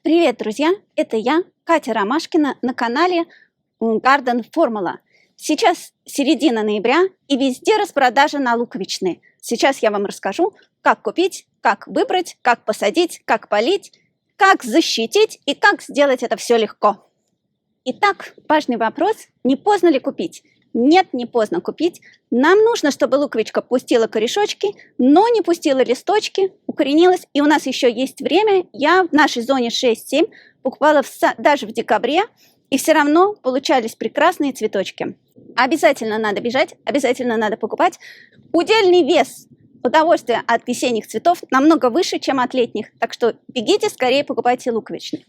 Привет, друзья! Это я, Катя Ромашкина, на канале Garden Formula. Сейчас середина ноября и везде распродажа на луковичные. Сейчас я вам расскажу, как купить, как выбрать, как посадить, как полить, как защитить и как сделать это все легко. Итак, важный вопрос: не поздно ли купить? Нет, не поздно купить. Нам нужно, чтобы луковичка пустила корешочки, но не пустила листочки, укоренилась. И у нас еще есть время. Я в нашей зоне 6-7 покупала даже в декабре, и все равно получались прекрасные цветочки. Обязательно надо бежать, обязательно надо покупать. Удельный вес удовольствия от весенних цветов намного выше, чем от летних. Так что бегите, скорее покупайте луковичные.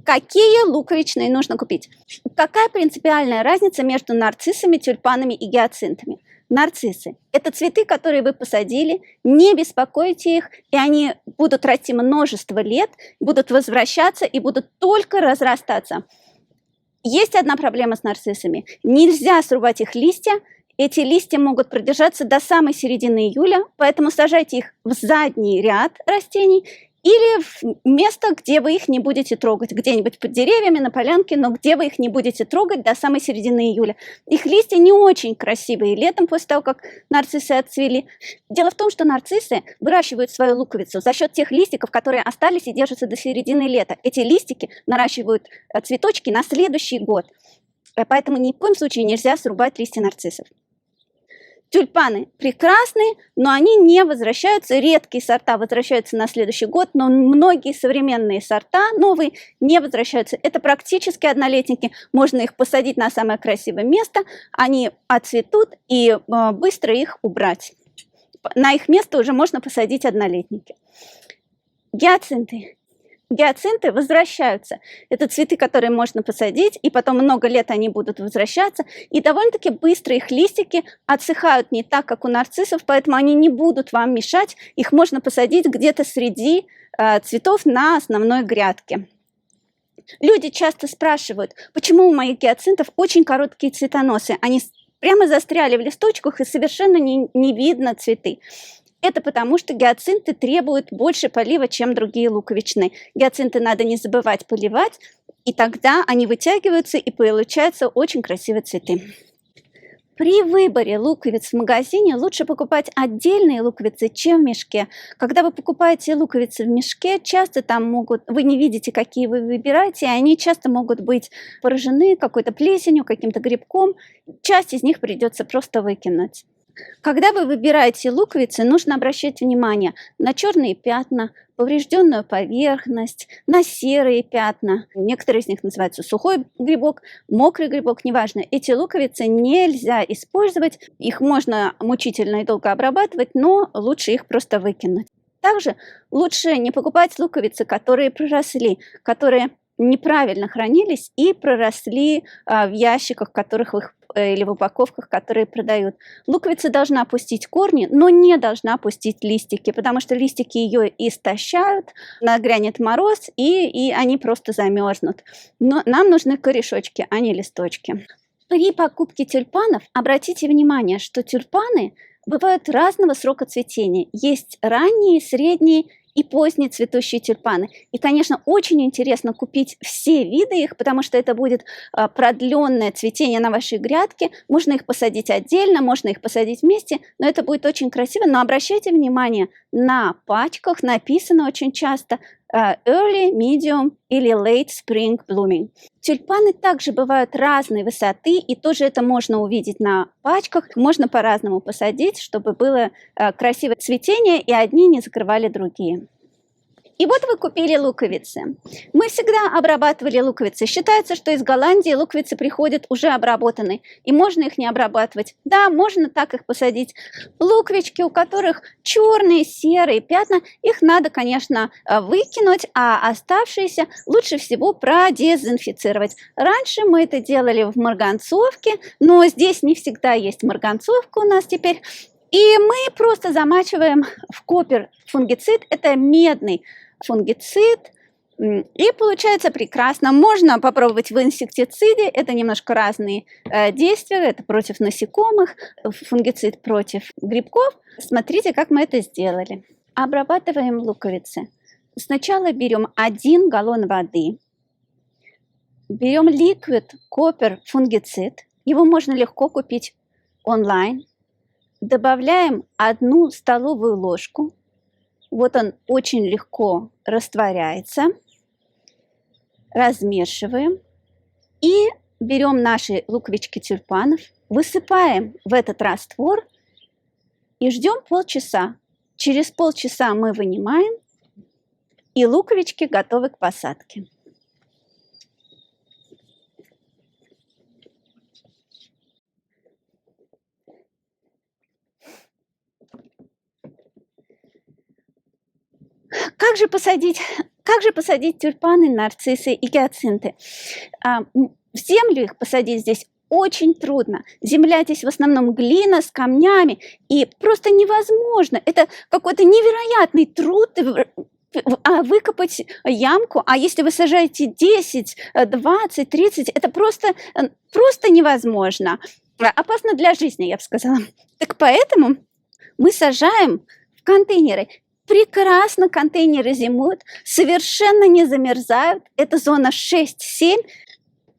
Какие луковичные нужно купить? Какая принципиальная разница между нарциссами, тюльпанами и гиацинтами? Нарциссы – это цветы, которые вы посадили, не беспокойте их, и они будут расти множество лет, будут возвращаться и будут только разрастаться. Есть одна проблема с нарциссами. Нельзя срубать их листья. Эти листья могут продержаться до самой середины июля, поэтому сажайте их в задний ряд растений или в место, где вы их не будете трогать, где-нибудь под деревьями, на полянке, но где вы их не будете трогать до самой середины июля. Их листья не очень красивые летом, после того, как нарциссы отцвели. Дело в том, что нарциссы выращивают свою луковицу за счет тех листиков, которые остались и держатся до середины лета. Эти листики наращивают цветочки на следующий год. Поэтому ни в коем случае нельзя срубать листья нарциссов. Тюльпаны прекрасные, но они не возвращаются. Редкие сорта возвращаются на следующий год, но многие современные сорта, новые, не возвращаются. Это практически однолетники. Можно их посадить на самое красивое место, они отцветут и быстро их убрать. На их место уже можно посадить однолетники. Гиацинты. Гиацинты возвращаются. Это цветы, которые можно посадить, и потом много лет они будут возвращаться. И довольно-таки быстро их листики отсыхают не так, как у нарциссов, поэтому они не будут вам мешать. Их можно посадить где-то среди цветов на основной грядке. Люди часто спрашивают, почему у моих гиацинтов очень короткие цветоносы. Они прямо застряли в листочках, и совершенно не видно цветы. Это потому, что гиацинты требуют больше полива, чем другие луковичные. Гиацинты надо не забывать поливать, и тогда они вытягиваются, и получаются очень красивые цветы. При выборе луковиц в магазине лучше покупать отдельные луковицы, чем в мешке. Когда вы покупаете луковицы в мешке, часто там вы не видите, какие вы выбираете, и они часто могут быть поражены какой-то плесенью, каким-то грибком. Часть из них придется просто выкинуть. Когда вы выбираете луковицы, нужно обращать внимание на черные пятна, поврежденную поверхность, на серые пятна. Некоторые из них называются сухой грибок, мокрый грибок, неважно. Эти луковицы нельзя использовать, их можно мучительно и долго обрабатывать, но лучше их просто выкинуть. Также лучше не покупать луковицы, которые проросли, которые неправильно хранились и проросли в ящиках, или в упаковках, которые продают. Луковица должна опустить корни, но не должна опустить листики, потому что листики ее истощают, нагрянет мороз, и они просто замерзнут. Но нам нужны корешочки, а не листочки. При покупке тюльпанов обратите внимание, что тюльпаны бывают разного срока цветения. Есть ранние, средние и поздние цветущие тюльпаны. И, конечно, очень интересно купить все виды их, потому что это будет продленное цветение на вашей грядке. Можно их посадить отдельно, можно их посадить вместе, но это будет очень красиво. Но обращайте внимание, на пачках написано очень часто early, medium или late spring blooming. Тюльпаны также бывают разной высоты, и тоже это можно увидеть на пачках. Можно по-разному посадить, чтобы было красивое цветение, и одни не закрывали другие. И вот вы купили луковицы. Мы всегда обрабатывали луковицы. Считается, что из Голландии луковицы приходят уже обработанные, и можно их не обрабатывать. Да, можно так их посадить. Луковички, у которых черные, серые пятна, их надо, конечно, выкинуть, а оставшиеся лучше всего продезинфицировать. Раньше мы это делали в марганцовке, но здесь не всегда есть марганцовка у нас теперь. И мы просто замачиваем в копер фунгицид, это медный фунгицид, и получается прекрасно. Можно попробовать в инсектициде, это немножко разные действия, это против насекомых, фунгицид против грибков. Смотрите, как мы это сделали. Обрабатываем луковицы Сначала берем 1 галлон воды, берем Liquid Copper фунгицид, его можно легко купить онлайн, добавляем 1 столовую ложку, вот он очень легко растворяется, размешиваем и берем наши луковички тюльпанов, высыпаем в этот раствор и ждем полчаса. Через полчаса мы вынимаем, и луковички готовы к посадке. Как же посадить тюльпаны, нарциссы и гиацинты? В землю их посадить здесь очень трудно. Земля здесь в основном глина с камнями, и просто невозможно. Это какой-то невероятный труд выкопать ямку, а если вы сажаете 10, 20, 30, это просто невозможно. Опасно для жизни, я бы сказала. Так поэтому мы сажаем в контейнеры. Прекрасно контейнеры зимуют, совершенно не замерзают. Это зона 6-7.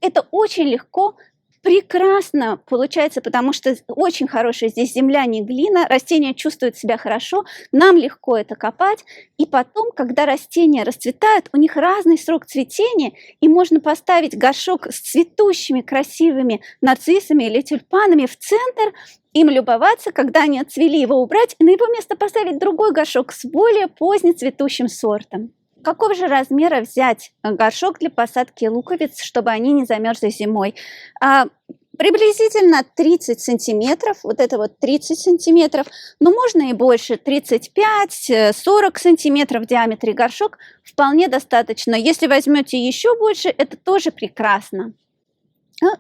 Это очень легко, прекрасно получается, потому что очень хорошая здесь земля, не глина. Растения чувствуют себя хорошо, нам легко это копать. И потом, когда растения расцветают, у них разный срок цветения, и можно поставить горшок с цветущими красивыми нарциссами или тюльпанами в центр, им любоваться, когда они отцвели, его убрать, и на его место поставить другой горшок с более позднецветущим сортом. Какого же размера взять горшок для посадки луковиц, чтобы они не замерзли зимой? Приблизительно 30 сантиметров, вот это вот 30 сантиметров, но можно и больше, 35-40 сантиметров в диаметре горшок вполне достаточно. Если возьмете еще больше, это тоже прекрасно.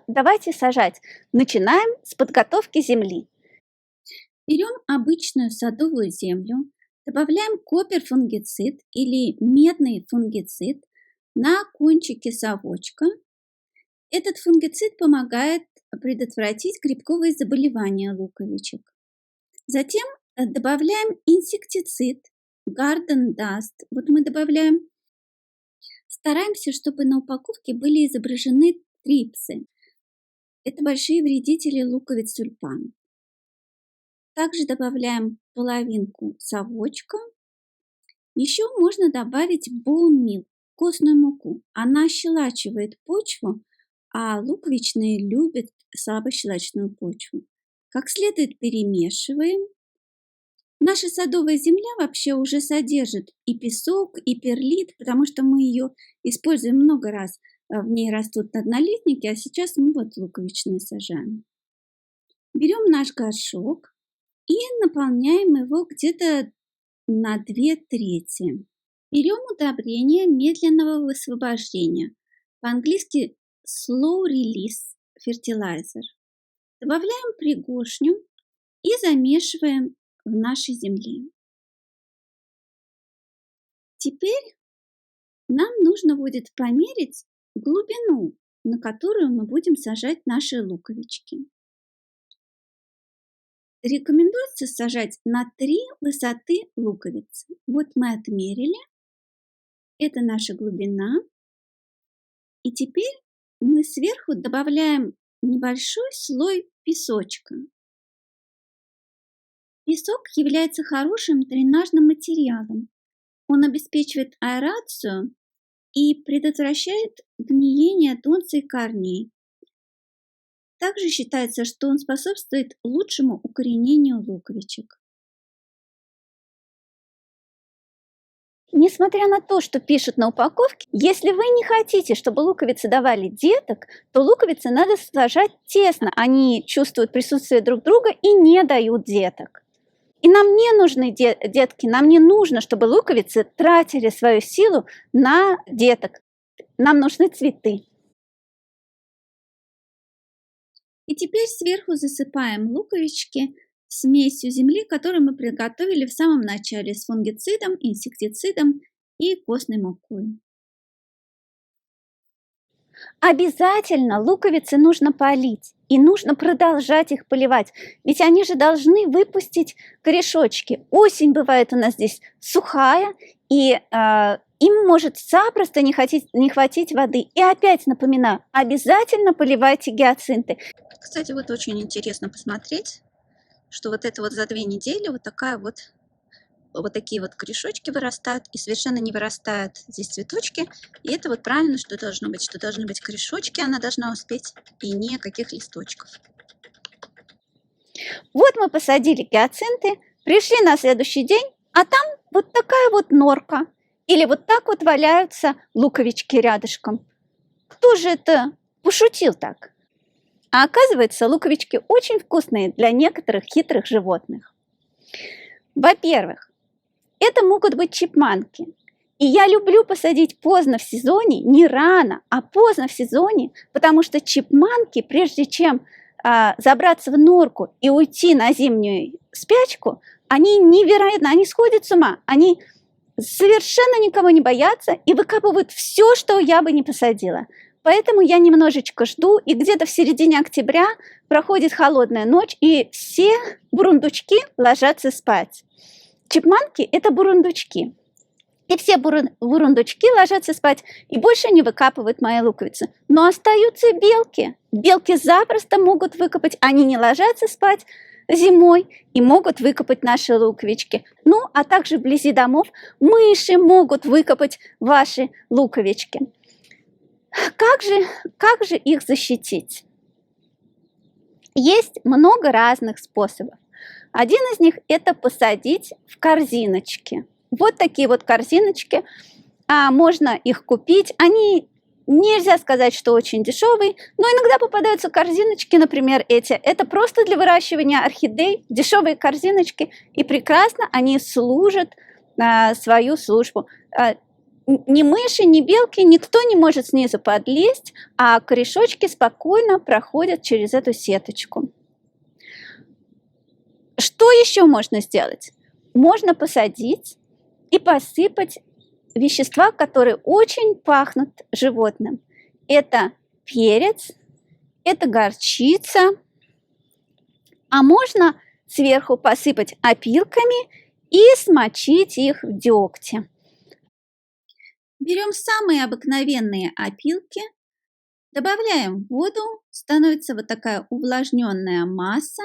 Давайте сажать. Начинаем с подготовки земли. Берем обычную садовую землю, добавляем копер-фунгицид или медный фунгицид на кончике совочка. Этот фунгицид помогает предотвратить грибковые заболевания луковичек. Затем добавляем инсектицид Garden Dust. Вот мы добавляем. Стараемся, чтобы на упаковке были изображены трипсы. Это большие вредители луковиц тюльпанов. Также добавляем половинку совочка. Еще можно добавить bone meal, костную муку. Она щелачивает почву, а луковичные любят слабощелочную почву. Как следует перемешиваем. Наша садовая земля вообще уже содержит и песок, и перлит, потому что мы ее используем много раз. В ней растут однолетники, а сейчас мы вот луковичные сажаем. Берем наш горшок и наполняем его где-то на 2/3. Берем удобрение медленного высвобождения, по-английски slow release fertilizer. Добавляем пригоршню и замешиваем в нашей земле. Теперь нам нужно будет померить глубину, на которую мы будем сажать наши луковички. Рекомендуется сажать на 3 высоты луковицы. Вот мы отмерили. Это наша глубина. И теперь мы сверху добавляем небольшой слой песочка. Песок является хорошим дренажным материалом. Он обеспечивает аэрацию и предотвращает гниение тонций корней. Также считается, что он способствует лучшему укоренению луковичек. Несмотря на то, что пишут на упаковке, если вы не хотите, чтобы луковицы давали деток, то луковицы надо сажать тесно. Они чувствуют присутствие друг друга и не дают деток. И нам не нужны детки, нам не нужно, чтобы луковицы тратили свою силу на деток. Нам нужны цветы. И теперь сверху засыпаем луковички смесью земли, которую мы приготовили в самом начале с фунгицидом, инсектицидом и костной мукой. Обязательно луковицы нужно полить, и нужно продолжать их поливать, ведь они же должны выпустить корешочки. Осень бывает у нас здесь сухая, и им может запросто не хватить воды. И опять напоминаю, обязательно поливайте гиацинты. Кстати, вот очень интересно посмотреть, что вот это вот за 2 недели вот такие вот корешочки вырастают, и совершенно не вырастают здесь цветочки. И это вот правильно, что должно быть корешочки, она должна успеть, и никаких листочков. Вот мы посадили гиацинты, пришли на следующий день, а там вот такая вот норка. Или вот так вот валяются луковички рядышком. Кто же это пошутил так? А оказывается, луковички очень вкусные для некоторых хитрых животных. Во-первых, это могут быть чипманки. И я люблю посадить поздно в сезоне, не рано, а поздно в сезоне, потому что чипманки, прежде чем забраться в норку и уйти на зимнюю спячку, они невероятно, они сходят с ума, они совершенно никого не боятся и выкапывают все, что я бы не посадила. Поэтому я немножечко жду, и где-то в середине октября проходит холодная ночь, и все бурундучки ложатся спать. Чипманки – это бурундучки. И все бурундучки ложатся спать и больше не выкапывают мои луковицы. Но остаются белки. Белки запросто могут выкопать, они не ложатся спать зимой и могут выкопать наши луковички. Ну, а также вблизи домов мыши могут выкопать ваши луковички. Как же их защитить? Есть много разных способов. Один из них – это посадить в корзиночки. Вот такие вот корзиночки. Можно их купить. Они, нельзя сказать, что очень дешевые, но иногда попадаются корзиночки, например, эти. Это просто для выращивания орхидей, дешевые корзиночки, и прекрасно они служат свою службу. Ни мыши, ни белки, никто не может снизу подлезть, а корешочки спокойно проходят через эту сеточку. Что еще можно сделать? Можно посадить и посыпать вещества, которые очень пахнут животным. Это перец, это горчица, а можно сверху посыпать опилками и смочить их в дегте. Берем самые обыкновенные опилки, добавляем воду, становится вот такая увлажненная масса.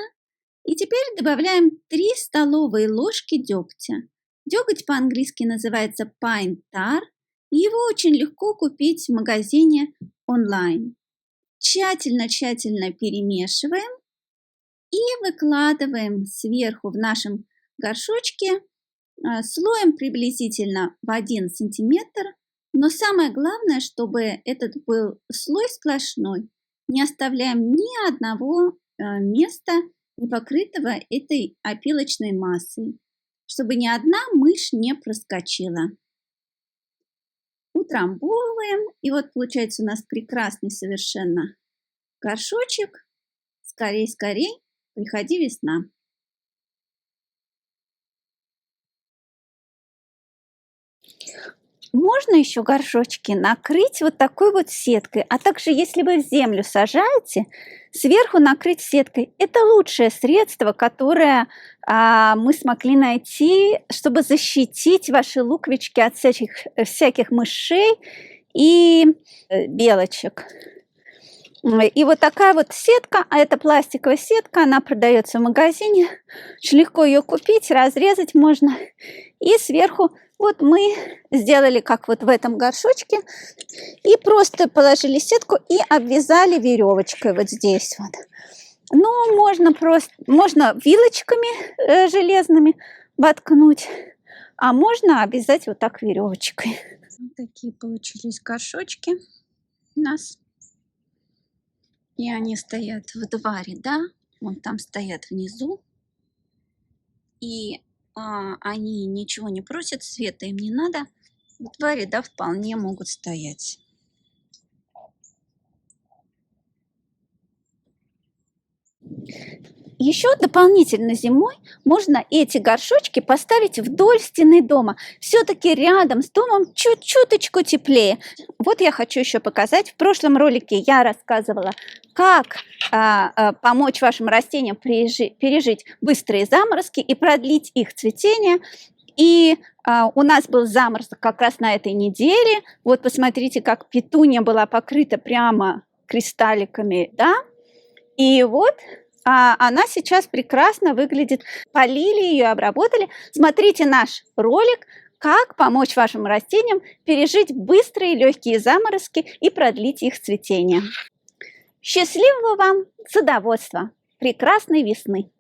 И теперь добавляем 3 столовые ложки дегтя. Деготь по-английски называется pine tar, и его очень легко купить в магазине онлайн. Тщательно перемешиваем и выкладываем сверху в нашем горшочке слоем приблизительно в 1 сантиметр. Но самое главное, чтобы этот был слой сплошной. Не оставляем ни одного места, не покрытого этой опилочной массой, чтобы ни одна мышь не проскочила. Утрамбовываем, и вот получается у нас прекрасный совершенно горшочек. Скорей, приходи весна. Можно еще горшочки накрыть вот такой вот сеткой, а также если вы в землю сажаете, сверху накрыть сеткой. Это лучшее средство, которое мы смогли найти, чтобы защитить ваши луковички от всяких мышей и белочек. И вот такая вот сетка, а это пластиковая сетка, она продается в магазине. Очень легко ее купить, разрезать можно. И сверху вот мы сделали, как вот в этом горшочке, и просто положили сетку и обвязали веревочкой вот здесь вот. Ну, можно вилочками железными воткнуть, а можно обвязать вот так веревочкой. Вот такие получились горшочки у нас. И они стоят в 2 ряда, вон там стоят внизу. И они ничего не просят, света им не надо. В 2 ряда вполне могут стоять. Еще дополнительно зимой можно эти горшочки поставить вдоль стены дома. Все-таки рядом с домом чуть-чуточку теплее. Вот я хочу еще показать. В прошлом ролике я рассказывала, как помочь вашим растениям пережить быстрые заморозки и продлить их цветение. И у нас был заморозок как раз на этой неделе. Вот посмотрите, как петуния была покрыта прямо кристалликами, да? И вот она сейчас прекрасно выглядит. Полили ее, обработали. Смотрите наш ролик, как помочь вашим растениям пережить быстрые легкие заморозки и продлить их цветение. Счастливого вам садоводства! Прекрасной весны!